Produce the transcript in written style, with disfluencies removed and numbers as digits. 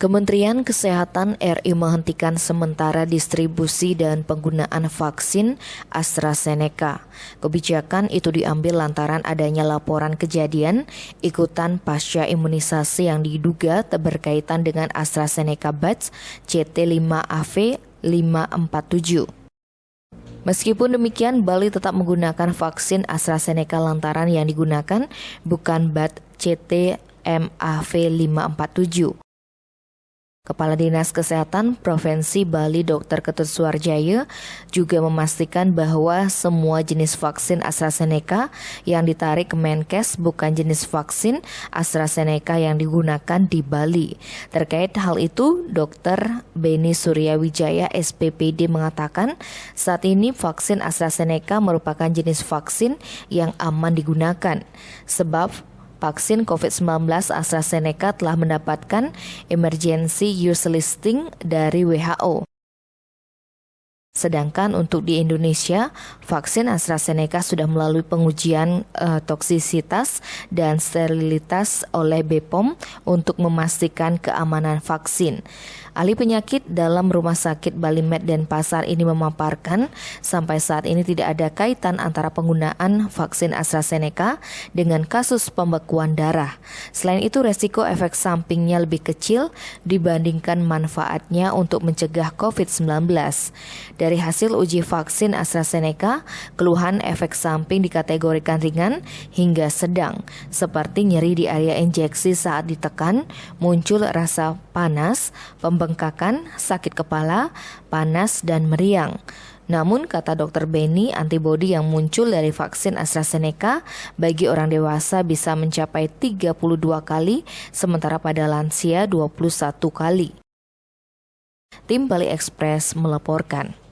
Kementerian Kesehatan RI menghentikan sementara distribusi dan penggunaan vaksin AstraZeneca. Kebijakan itu diambil lantaran adanya laporan kejadian ikutan pasca imunisasi yang diduga berkaitan dengan AstraZeneca batch CT5AV547. Meskipun demikian, Bali tetap menggunakan vaksin AstraZeneca lantaran yang digunakan bukan batch CT5AV547. Kepala Dinas Kesehatan Provinsi Bali Dr. Ketut Suarjaya juga memastikan bahwa semua jenis vaksin AstraZeneca yang ditarik ke Menkes bukan jenis vaksin AstraZeneca yang digunakan di Bali. Terkait hal itu, Dr. Beni Suryawijaya SPPD mengatakan saat ini vaksin AstraZeneca merupakan jenis vaksin yang aman digunakan sebab vaksin COVID-19 AstraZeneca telah mendapatkan emergency use listing dari WHO. Sedangkan untuk di Indonesia, vaksin AstraZeneca sudah melalui pengujian toksisitas dan sterilitas oleh BPOM untuk memastikan keamanan vaksin. Ahli penyakit dalam Rumah Sakit Bali Med Denpasar ini memaparkan sampai saat ini tidak ada kaitan antara penggunaan vaksin AstraZeneca dengan kasus pembekuan darah. Selain itu, resiko efek sampingnya lebih kecil dibandingkan manfaatnya untuk mencegah COVID-19. Dari hasil uji vaksin AstraZeneca, keluhan efek samping dikategorikan ringan hingga sedang, seperti nyeri di area injeksi saat ditekan, muncul rasa panas, pembengkakan, sakit kepala, panas, dan meriang. Namun, kata Dr. Beni, antibodi yang muncul dari vaksin AstraZeneca bagi orang dewasa bisa mencapai 32 kali, sementara pada lansia 21 kali. Tim Bali Express melaporkan.